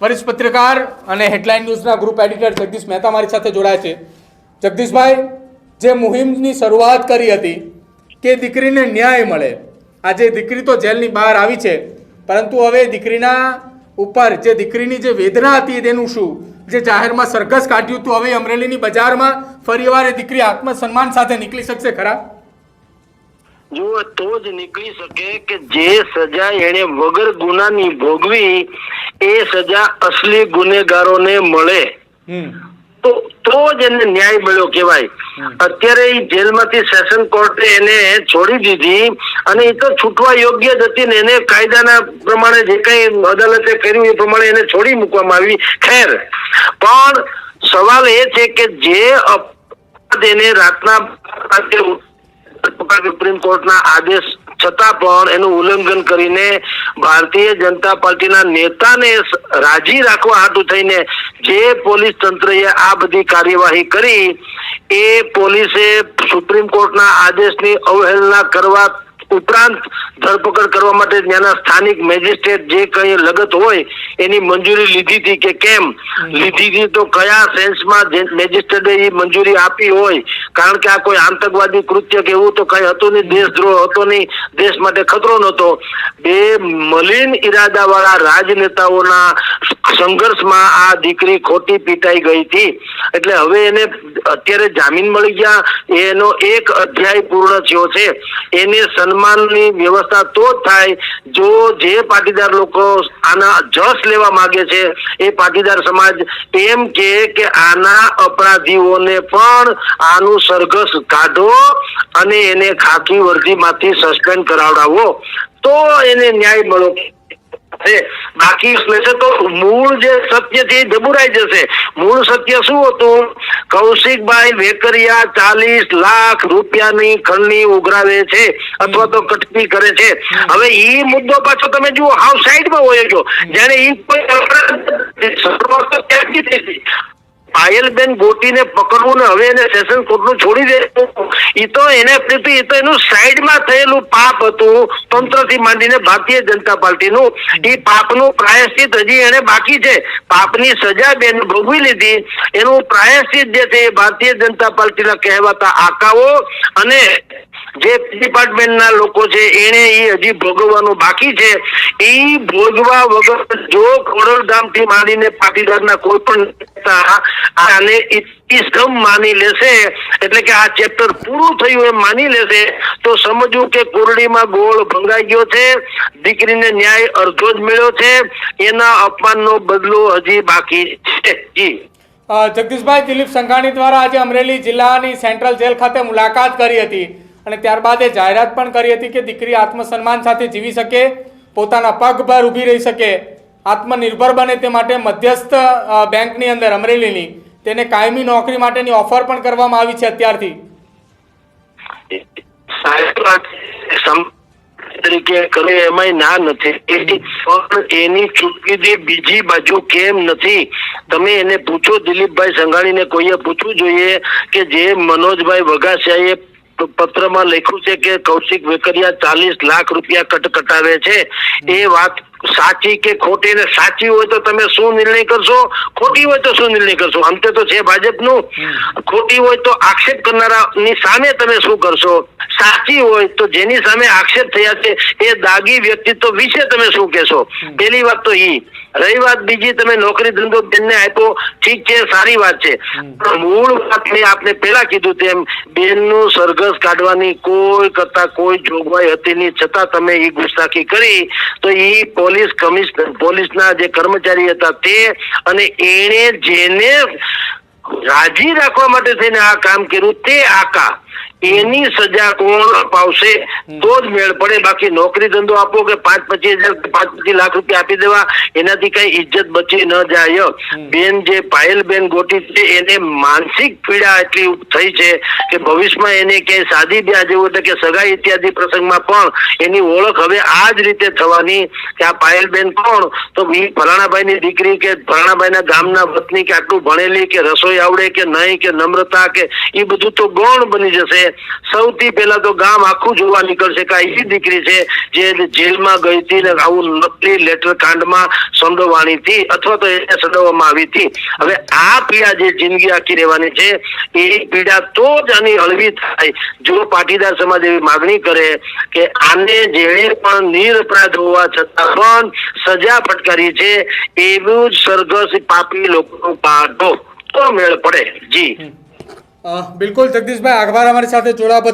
वरिष्ठ पत्रकार અને હેડલાઇન ન્યૂઝના ગ્રુપ એડિટર જગદીશ મહેતા મારી સાથે જોડાયા છે। જગદીશભાઈ, જે મુહિમની શરૂઆત કરી હતી કે દીકરીને ન્યાય મળે, આજે દીકરી તો જેલની બહાર આવી છે, પરંતુ હવે દીકરીના ઉપર જે દીકરીની જે વેદના હતી તેનું શું? જે જાહેરમાં સરઘસ કાઢ્યું હતું, હવે અમરેલીની બજારમાં ફરીવાર એ દીકરી આત્મસન્માન સાથે નીકળી શકશે ખરા? જો તો જ નીકળી શકે કે જે સજા એને વગર ગુનાની ભોગવી એ સજા અસલી ગુનેગારોને મળે તો જ એને ન્યાય મળ્યો કહેવાય। અત્યારે જેલમાંથી સેશન કોર્ટે એને છોડી દીધી અને એ તો છૂટવા યોગ્ય જ હતી ને એને કાયદાના પ્રમાણે જે કઈ અદાલતે કર્યું એ પ્રમાણે એને છોડી મૂકવામાં આવી। ખેર, પણ સવાલ એ છે કે જે એને રાતના સુપ્રીમ કોર્ટના આદેશ છતાં પણ એનું ઉલ્લંઘન કરીને ભારતીય જનતા પાર્ટીના નેતાને રાજી રાખવા હાટુ થઈને જે પોલીસ તંત્રએ આ બધી કાર્યવાહી કરી, એ પોલીસે સુપ્રીમ કોર્ટના આદેશની અવહેલના કરવા ઉપરાંત ધરપકડ કરવા માટે ત્યાંના સ્થાનિક મેજિસ્ટ્રેટ જે કઈ લગત હોય એની મંજૂરી લીધી હતી કે કેમ લીધી હતી, તો કયા સેન્સમાં મેજિસ્ટ્રેટે એ મંજૂરી આપી હોય, કારણ કે આ કોઈ આતંકવાદી કૃત્ય કે એવું તો કઈ હતું નહીં, દેશદ્રોહ હતો નહીં, દેશ માટે ખતરો નહોતો। બે મલિન ઈરાદા વાળા રાજનેતાઓના સંઘર્ષમાં આ દીકરી ખોટી પીટાઈ ગઈ હતી। એટલે હવે એને અત્યારે જામીન મળી ગયા, એનો એક અધ્યાય પૂર્ણ થયો છે। એને સન્માનની વ્યવસ્થા તો જ થાય જો જે પાટીદાર લોકો આના જસ લેવા માંગે છે એ પાટીદાર સમાજ એમ કે આના અપરાધીઓને પણ આનું સરઘસ કાઢો અને એને ખાકી વર્દીમાંથી સસ્પેન્ડ કરાવડાવો તો એને ન્યાય મળો। બાકી લેશે તો મૂળ જે સત્ય છે એ દબુરાઈ જશે। મૂળ સત્ય શું હતું? કૌશિકભાઈ વેકરિયા 40 લાખ રૂપિયાની ખંડણી ઉઘરાવે છે અથવા તો કટકી કરે છે। હવે ઈ મુદ્દો પાછો તમે જુઓ હાવ સાઈડમાં હોય ગયો, જાણે ઈ કોઈ પાયલબેન ગોટીને પકડવું ને હવે એને સેશન કોર્ટનું છોડી દે, એ તો એને એ તો એનું સાઈડમાં થયેલું પાપ હતું તંત્રથી માંડીને ભારતીય જનતા પાર્ટીનું। એ પાપનું પ્રાયશ્ચિત હજી એને બાકી છે। પાપની સજા બેન ભોગવી લીધી, એનું પ્રાયશ્ચિત જે છે એ ભારતીય જનતા પાર્ટીના કહેવાતા આકાઓ અને જે ડિપાર્ટમેન્ટના લોકો છે એને એ હજી ભોગવવાનું બાકી છે। એ ભોગવા વગર જો ખોડલધામથી માંડીને પાટીદારના કોઈ પણ આને ઇતિસ્ગમ માની લેશે, એટલે કે આ ચેપ્ટર પૂરું થયું એમ માની લેશે, તો સમજવું કે કુરડીમાં ગોળ ભંગાઈ ગયો છે, દીકરીને ન્યાય અડધો જ મળ્યો છે, એના અપમાનનો બદલો હજી બાકી છે। જગદીશભાઈ, દિલીપ સંઘાણી દ્વારા આજે અમરેલી જિલ્લાની સેન્ટ્રલ જેલ ખાતે મુલાકાત કરી હતી અને ત્યારબાદ એ જાહેરાત પણ કરી હતી કે દીકરી આત્મસન્માન સાથે જીવી શકે, પોતાના પગ પર ઊભી રહી શકે, આત્મનિર્ભર બને તે માટે મધ્યસ્થ બેંકની અંદર અમરેલીની તેને કાયમી નોકરી માટેની ઓફર પણ કરવામાં આવી છે અત્યારથી। તરીકે કરે એમાંય ના નથી, પણ એની ચૂકીદી બીજી બાજુ કેમ નથી? તમે એને પૂછો, દિલીપભાઈ સંઘાણીને કોઈએ પૂછવું જોઈએ કે જે મનોજભાઈ વઘાસિયાએ પત્રમાં લખ્યું છે કે કૌશિક વેકરિયા 40 લાખ રૂપિયા કટકટાવે છે, એ વાત સાચી કે ખોટી? ને સાચી હોય તો તમે શું નિર્ણય કરશો, ખોટી હોય તો શું નિર્ણય કરશો? અંતે તો છે ભાજપનું। ખોટી હોય તો આક્ષેપ કરનારાની સામે તમે શું કરશો? સાચી હોય તો જેની સામે આક્ષેપ થયા છે એ દાગી વ્યક્તિત્વ વિશે તમે શું કહેશો? પહેલી વાત તો ઈ। રહી વાત બીજી, તમે નોકરી ધંધો બેનને આપ્યો, ઠીક છે, સારી વાત છે, મૂળ વાત મેં આપને પેલા કીધું તેમ બેનનું સરઘસ કાઢવાની કોઈ કરતા કોઈ જોગવાઈ હતી નહીં, છતાં તમે એ ગુસ્તાખી કરી તો એ પોલીસના જે કર્મચારી હતા તે અને એને જેને રાજી રાખવા માટે થઈને આ કામ કર્યું તે આકા, એની સજા કોણ અપાવશે તો જ મેળ પડે। બાકી નોકરી ધંધો આપો કે 5-25 લાખ રૂપિયા આપી દેવા, એનાથી કઈ ઇજ્જત બચી ન જાય। બેન જે પાયલબેન ગોટી છે એને માનસિક પીડા એટલી થઈ છે કે ભવિષ્યમાં એને ક્યાંય શાદી બ્યાહ જેવું એટલે કે સગાઈ ઇત્યાદિ પ્રસંગમાં પણ એની ઓળખ હવે આ જ રીતે થવાની કે આ પાયલબેન કોણ, તો ફલાણાભાઈ ની દીકરી કે ફલાણાભાઈના ગામના વતની કે આટલું ભણેલી કે રસોઈ આવડે કે નહીં કે નમ્રતા કે એ બધું તો ગૌણ બની જશે। કરશે. સૌથી પહેલા તો ગામ આખું જોવા નીકળશે કે આ એવી દીકરી છે જે જેલમાં ગઈ હતી ને આવું નકલી લેટર કાંડમાં સંડોવાણી હતી અથવા તો એને સંડોવવામાં આવી હતી. હવે આ પીડા જે જિંદગી આખી રહેવાની છે એ પીડા તો જ આની હળવી થાય જો પાટીદાર સમાજ એવી માગણી કરે કે આને જેણે પણ નિરપરાધ હોવા છતાં પણ સજા ફટકારી છે એવું જ સરઘસ પાપી લોકોનું કાઢો તો મેળ પડે. જી બિલકુલ જગદીશભાઈ, આભાર અમારી સાથે જોડાવા બદલ.